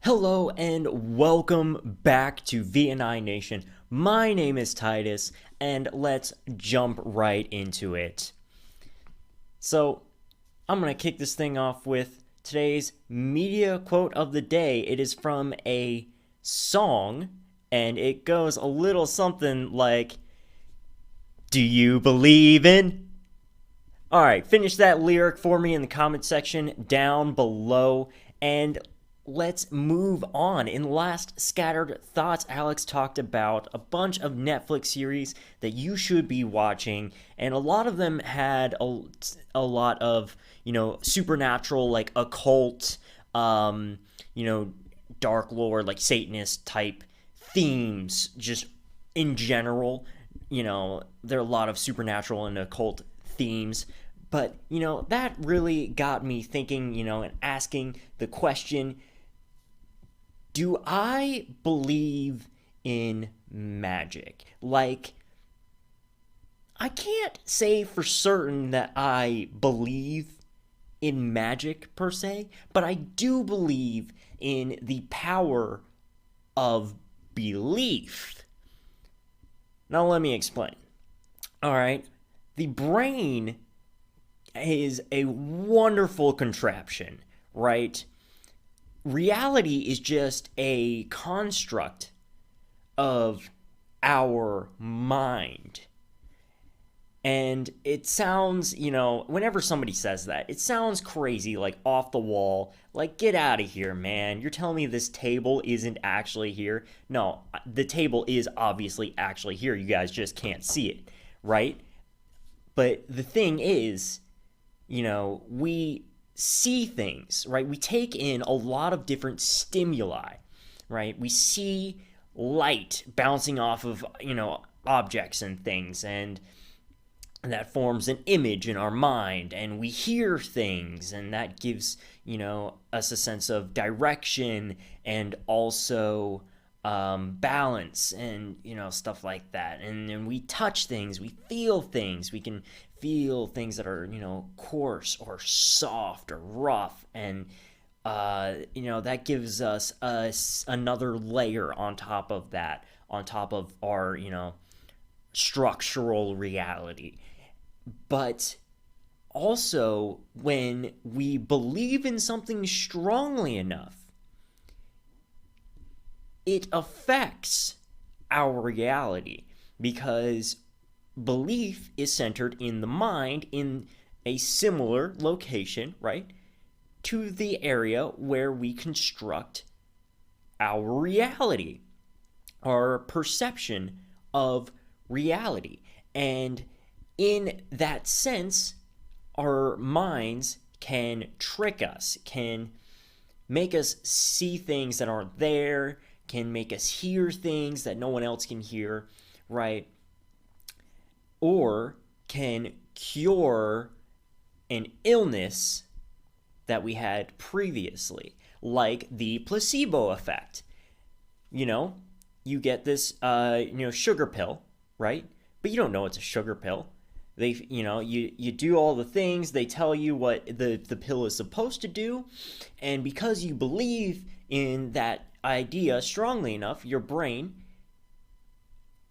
Hello and welcome back to VNI Nation. My name is Titus, and let's jump right into it. So, I'm going to kick this thing off with today's media quote of the day. It is from a song, and it goes a little something like, "Do you believe in?" Alright, finish that lyric for me in the comment section down below, and let's move on. In last Scattered Thoughts, Alex talked about a bunch of Netflix series that you should be watching, and a lot of them had a lot of, supernatural, like occult, dark lore, like Satanist type themes, just in general. There are a lot of supernatural and occult themes. But, that really got me thinking, and asking the question, do I believe in magic? Like, I can't say for certain that I believe in magic per se, but I do believe in the power of belief. Now, let me explain. All right. The brain is a wonderful contraption, right? Reality is just a construct of our mind. And it sounds, whenever somebody says that, it sounds crazy, like off the wall, like, get out of here, man. You're telling me this table isn't actually here? No, the table is obviously actually here. You guys just can't see it, right? But the thing is, we see things, right? We take in a lot of different stimuli, right? We see light bouncing off of, objects and things, and that forms an image in our mind, and we hear things, and that gives, us a sense of direction and also balance and, stuff like that. And then we touch things, we feel things, we can feel things that are, coarse or soft or rough, and that gives us another layer on top of that, on top of our, structural reality. But also, when we believe in something strongly enough, it affects our reality, because belief is centered in the mind in a similar location, right, to the area where we construct our reality, our perception of reality. And in that sense, our minds can trick us, can make us see things that aren't there, can make us hear things that no one else can hear, right? Or can cure an illness that we had previously, like the placebo effect. You get this, sugar pill, right? But you don't know it's a sugar pill. You do all the things, they tell you what the pill is supposed to do, and because you believe in that idea strongly enough, your brain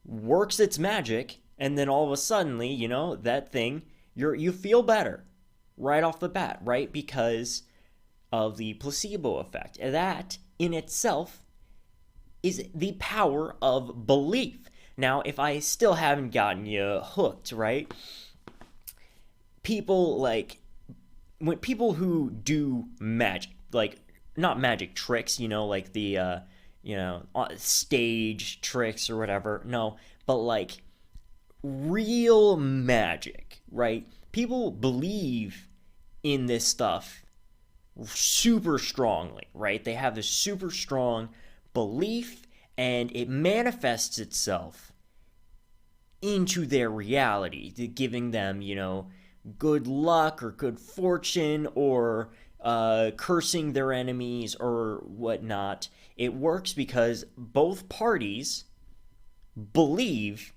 works its magic, and then all of a sudden, that thing, you feel better right off the bat, right? Because of the placebo effect. And that in itself is the power of belief. Now, if I still haven't gotten you hooked, right? When people who do magic, like, not magic tricks, like the, stage tricks or whatever. No, but like real magic, right? People believe in this stuff super strongly, right? They have this super strong belief, and it manifests itself into their reality, giving them, good luck or good fortune, or cursing their enemies or whatnot. It works because both parties believe.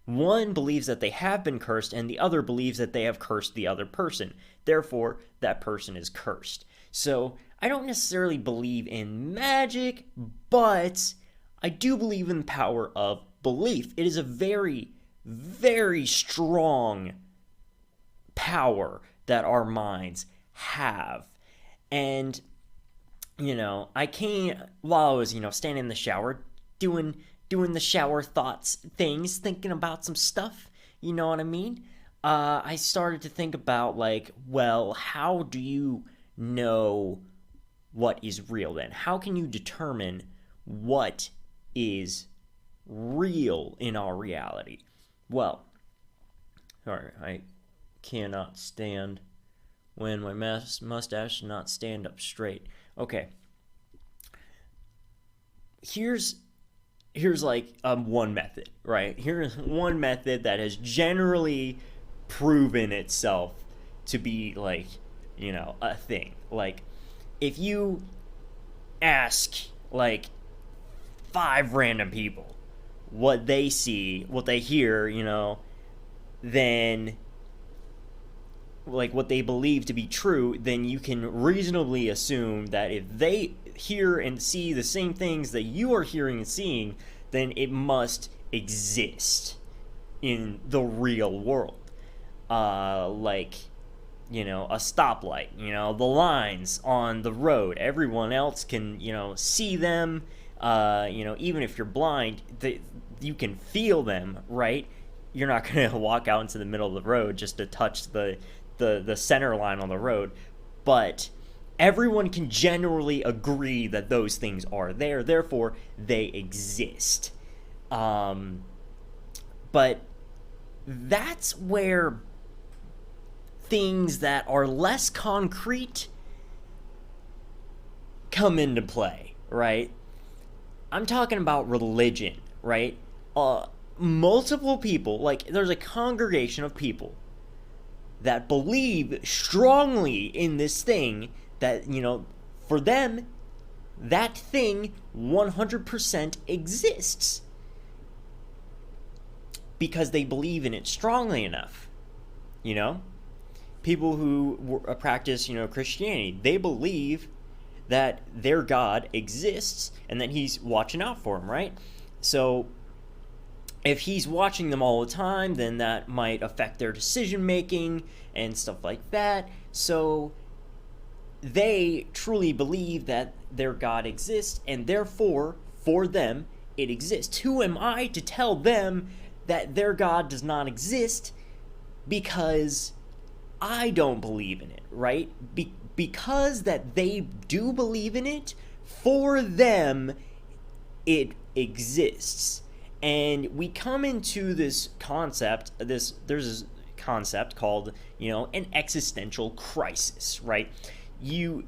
One believes that they have been cursed, and the other believes that they have cursed the other person. Therefore, that person is cursed. So I don't necessarily believe in magic, but I do believe in the power of belief. It is a very, very strong power that our minds have. And, I came while I was, standing in the shower, doing the shower thoughts things, thinking about some stuff, you know what I mean? I started to think about, like, well, how do you know what is real then? How can you determine what is real in our reality? Well, sorry, I cannot stand when my mustache does not stand up straight. Okay. Here's like one method, right? Here's one method that has generally proven itself to be like, a thing. Like, if you ask like 5 random people what they see, what they hear, then like what they believe to be true, then you can reasonably assume that if they hear and see the same things that you are hearing and seeing, then it must exist in the real world. Like, a stoplight, the lines on the road, everyone else can, see them, even if you're blind, you can feel them, right? You're not going to walk out into the middle of the road just to touch the center line on the road, but everyone can generally agree that those things are there, therefore they exist. But that's where things that are less concrete come into play, right? I'm talking about religion, right? Multiple people, like there's a congregation of people that believe strongly in this thing that, for them, that thing 100% exists because they believe in it strongly enough, People who practice, Christianity, they believe that their God exists and that he's watching out for them, right? So if he's watching them all the time, then that might affect their decision making and stuff like that. So they truly believe that their God exists, and therefore, for them, it exists. Who am I to tell them that their God does not exist because I don't believe in it, right? Because that they do believe in it, for them, it exists. And we come into this concept, there's this concept called, an existential crisis, right? You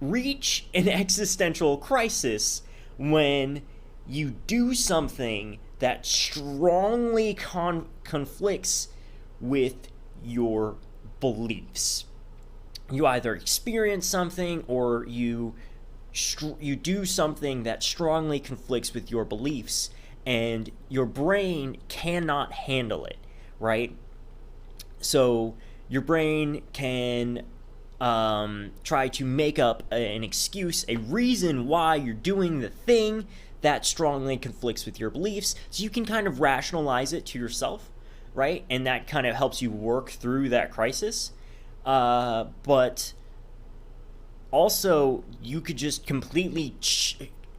reach an existential crisis when you do something that strongly conflicts with your beliefs. You either experience something or you do something that strongly conflicts with your beliefs, and your brain cannot handle it, right? So your brain can try to make up an excuse, a reason why you're doing the thing that strongly conflicts with your beliefs, so you can kind of rationalize it to yourself, right? And that kind of helps you work through that crisis. But also, you could just completely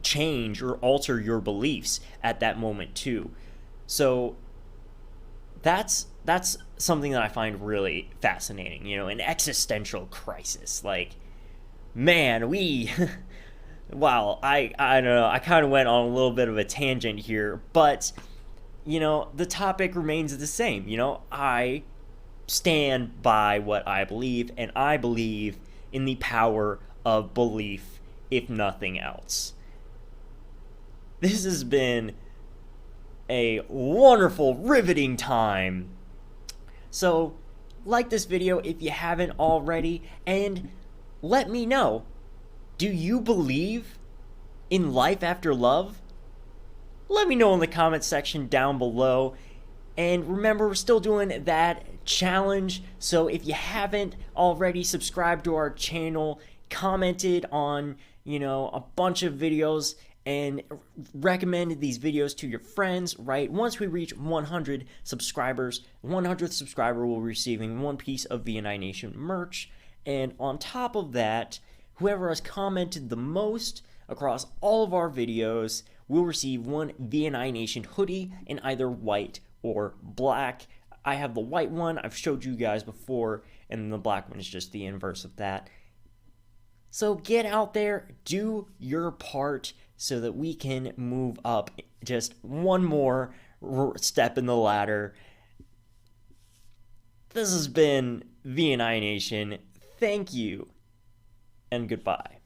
change or alter your beliefs at that moment too. So that's something that I find really fascinating, an existential crisis. Like, man, wow, I don't know, I kind of went on a little bit of a tangent here, but the topic remains the same. I stand by what I believe, and I believe in the power of belief, if nothing else. This has been a wonderful, riveting time. So, like this video if you haven't already, and let me know, do you believe in life after love? Let me know in the comment section down below. And remember, we're still doing that challenge, so if you haven't already subscribed to our channel, commented on, a bunch of videos and recommended these videos to your friends, right? Once we reach 100 subscribers, 100th subscriber will be receiving one piece of VNI Nation merch. And on top of that, whoever has commented the most across all of our videos will receive one VNI Nation hoodie in either white or black. I have the white one, I've showed you guys before, and the black one is just the inverse of that. So get out there, do your part so that we can move up just one more step in the ladder. This has been VNI Nation. Thank you, and goodbye.